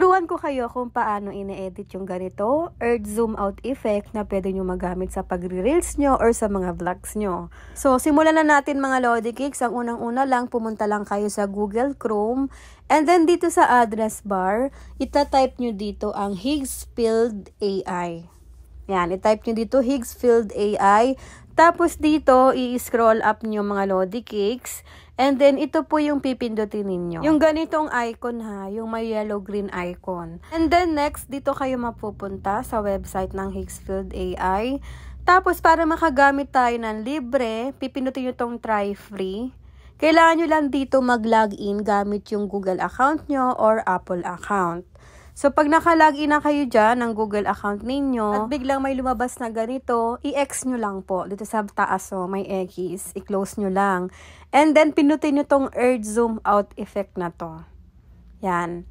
Turuan ko kayo kung paano ine-edit yung ganito, Earth Zoom Out effect na pwede nyo magamit sa pagre-reels nyo or sa mga vlogs nyo. So, simulan na natin mga Lodi Cakes. Ang unang-una lang, pumunta lang kayo sa Google Chrome. And then dito sa address bar, ita-type nyo dito ang Higgsfield AI. Yan, i-type nyo dito Higgsfield AI. Tapos dito, i-scroll up nyo mga Lodi Cakes. And then, ito po yung pipindutin ninyo. Yung ganitong icon ha, yung may yellow-green icon. And then, next, dito kayo mapupunta sa website ng Higgsfield AI. Tapos, para makagamit tayo ng libre, pipindutin nyo tong try free. Kailangan nyo lang dito mag-login gamit yung Google account nyo or Apple account. So, pag naka-login na kayo dyan ng Google account ninyo, at biglang may lumabas na ganito, i-X nyo lang po. Dito sa taas, oh, may X. I-close nyo lang. And then, pinutin nyo tong Earth Zoom Out effect na to. Yan.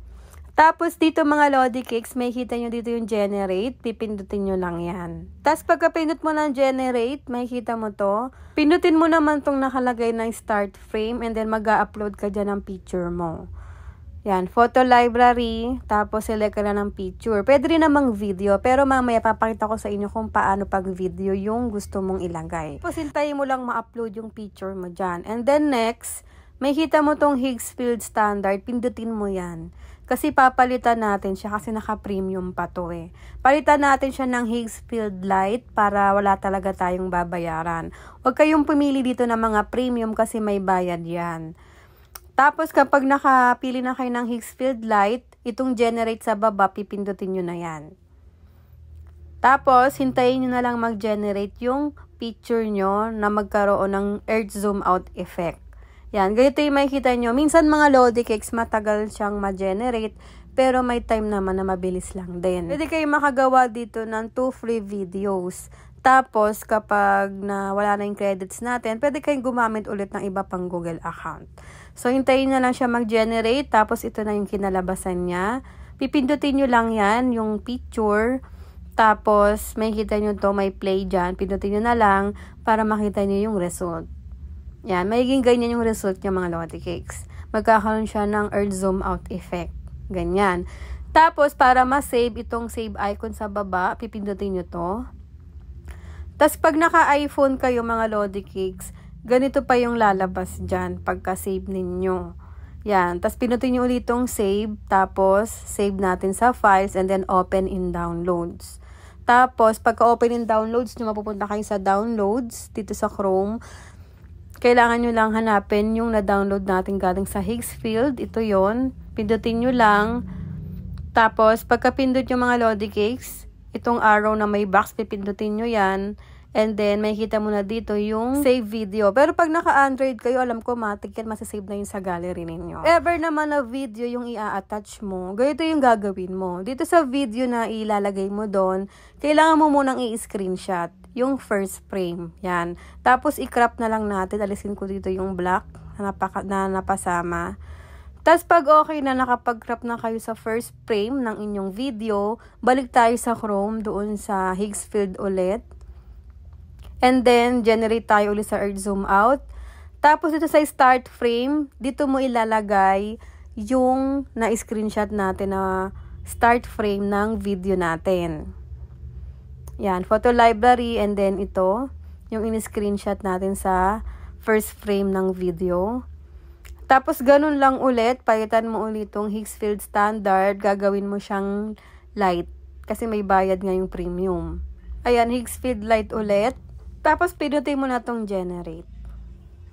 Tapos, dito mga Lodi Cakes, may kita nyo dito yung generate. Pipindutin nyo lang yan. Tapos, pagka pinut mo ng generate, may kita mo to. Pinutin mo naman tong nakalagay na start frame and then mag-upload ka dyan ng picture mo. Yan, photo library, tapos select ka na ng picture. Pwede rin namang video, pero mamaya papakita ko sa inyo kung paano pag video yung gusto mong ilagay. Tapos hintayin mo lang ma-upload yung picture mo dyan. And then next, may kita mo tong Higgsfield Standard, pindutin mo yan. Kasi papalitan natin siya kasi naka-premium pa to eh. Palitan natin siya ng Higgsfield Lite para wala talaga tayong babayaran. Huwag kayong pumili dito ng mga premium kasi may bayad yan. Tapos, kapag nakapili na kayo ng Higgsfield Lite, itong generate sa baba, pipindutin nyo na yan. Tapos, hintayin nyo na lang mag-generate yung picture nyo na magkaroon ng Earth Zoom Out effect. Yan, ganito yung makikita nyo. Minsan mga Lodi Cakes, matagal siyang ma-generate, pero may time naman na mabilis lang din. Pwede kayo makagawa dito ng 2 free videos. Tapos, kapag wala na yung credits natin, pwede kayong gumamit ulit ng iba pang Google account. So, hintayin na lang siya mag-generate. Tapos, ito na yung kinalabasan niya. Pipindutin nyo lang yan, yung picture. Tapos, may kita nyo to, may play dyan. Pindutin nyo na lang para makita nyo yung result. Yan, magiging ganyan yung result niya mga Lodi Cakes. Magkakaroon siya ng Earth Zoom Out effect. Ganyan. Tapos, para ma-save itong save icon sa baba, pipindutin nyo to. Tapos, pag naka-iPhone kayo mga Lodi Cakes, ganito pa yung lalabas dyan pagka-save ninyo. Yan. Tapos, pinutin nyo ulit itong save. Tapos, save natin sa files and then open in downloads. Tapos, pagka-open in downloads nyo, mapupunta kayo sa downloads dito sa Chrome. Kailangan nyo lang hanapin yung na-download natin galing sa Higgsfield. Ito yon. Pindutin nyo lang. Tapos, pagka-pindot yung mga Lodi Cakes, itong arrow na may box, pipindutin nyo yan. And then, may kita mo na dito yung save video. Pero pag naka-Android kayo, alam ko, matik yan, masasave na yung sa gallery ninyo. Ever naman na video yung i-attach mo, ganito yung gagawin mo. Dito sa video na ilalagay mo doon, kailangan mo munang i-screenshot yung first frame. Yan. Tapos, i-crop na lang natin. Alisin ko dito yung black na napasama. Tapos, pag okay na, nakapag-crop na kayo sa first frame ng inyong video, balik tayo sa Chrome, doon sa Higgsfield ulit. And then, generate tayo ulit sa Earth Zoom Out. Tapos, dito sa start frame, dito mo ilalagay yung na-screenshot natin na start frame ng video natin. Yan, photo library, and then ito, yung in-screenshot natin sa first frame ng video. Tapos, ganun lang ulit, palitan mo ulit itong Higgsfield Standard, gagawin mo siyang light, kasi may bayad nga yung premium. Ayan, Higgsfield Light ulit. Tapos, pinutin mo na itong generate.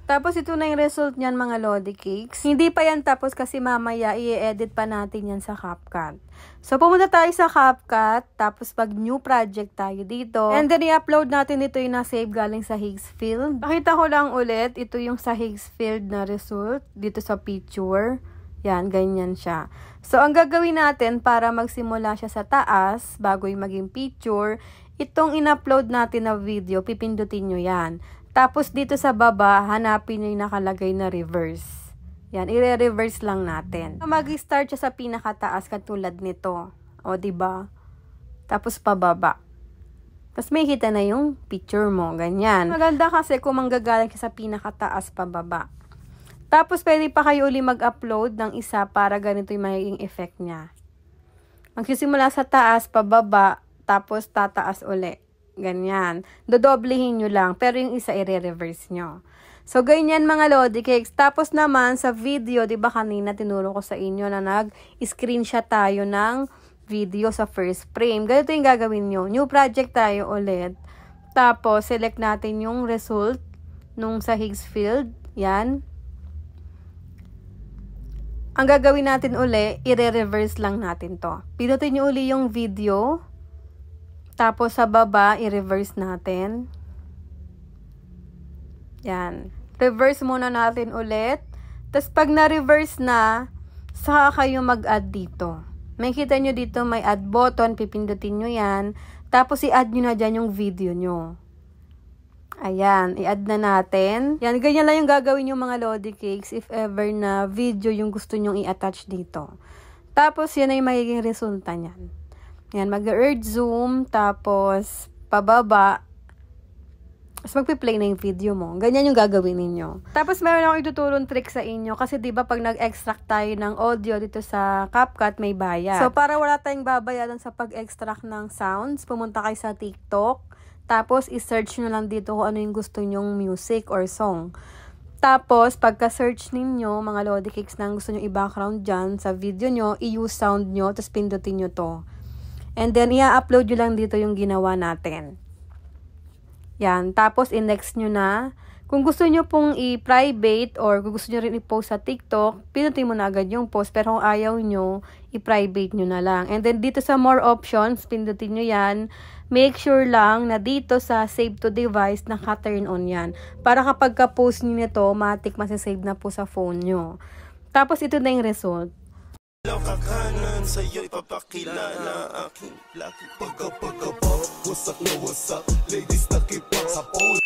Tapos, ito na yung result niyan mga Lodi Cakes. Hindi pa yan tapos kasi mamaya i-edit pa natin yan sa CapCut. So, pumunta tayo sa CapCut. Tapos, pag new project tayo dito. And then, i-upload natin ito yung na-save galing sa Higgsfield. Pakita ko lang ulit. Ito yung sa Higgsfield na result. Dito sa picture. Yan, ganyan siya. So, ang gagawin natin para magsimula siya sa taas, bago yung maging picture, itong in-upload natin na video, pipindutin nyo yan. Tapos, dito sa baba, hanapin nyo yung nakalagay na reverse. Yan, i-reverse lang natin. Mag-start siya sa pinakataas katulad nito. O, diba? Tapos, pababa. Tapos, may kita na yung picture mo. Ganyan. Maganda kasi kung manggagaling siya sa pinakataas pababa. Tapos, pwede pa kayo uli mag-upload ng isa para ganito yung magiging effect niya. Magsisimula sa taas, pababa, tapos tataas uli. Ganyan. Dodoblehin nyo lang, pero yung isa i-reverse nyo. So, ganyan mga Lodi Cakes. Tapos naman, sa video, di ba kanina tinuro ko sa inyo na nag-screenshot tayo ng video sa first frame. Ganito yung gagawin nyo. New project tayo ulit. Tapos, select natin yung result nung sa Higgs field. Yan. Ang gagawin natin uli, i-reverse lang natin to. Pinutin nyo uli yung video. Tapos, sa baba, i-reverse natin. Yan. Reverse muna natin ulit. Tapos, pag na-reverse na, saka kayo mag-add dito. May kita nyo dito, may add button. Pipindutin nyo yan. Tapos, i-add nyo na dyan yung video nyo. Ayan. I-add na natin. Yan. Ganyan lang yung gagawin yung mga Lodi Cakes if ever na video yung gusto nyong i-attach dito. Tapos, yan ay magiging resulta nyan. Yan. Mag-earth zoom. Tapos, pababa. Tapos magpi-play na yung video mo. Ganyan yung gagawin ninyo. Tapos meron akong itutulong trick sa inyo. Kasi diba pag nag-extract tayo ng audio dito sa CapCut, may bayad. So para wala tayong babayadan sa pag-extract ng sounds, pumunta kayo sa TikTok. Tapos i-search nyo lang dito kung ano yung gusto nyong music or song. Tapos pagka-search ninyo, mga Lodi Cakes na gusto nyo i-background dyan sa video nyo, i-use sound nyo, tapos pindutin nyo to. And then i-upload nyo lang dito yung ginawa natin. Yan. Tapos, in-next nyo na. Kung gusto nyo pong i-private or kung gusto nyo rin i-post sa TikTok, pinutin mo na agad yung post. Pero kung ayaw nyo, i-private nyo na lang. And then, dito sa more options, pindutin nyo yan. Make sure lang na dito sa save to device, naka-turn on yan. Para kapag ka-post nyo nito, matik masasave na po sa phone nyo. Tapos, ito na yung result. Kakanan sa'yo ipapakilala aking lucky pagka-pagka-pop. What's up, no, what's up? Ladies, nakipak sa pole.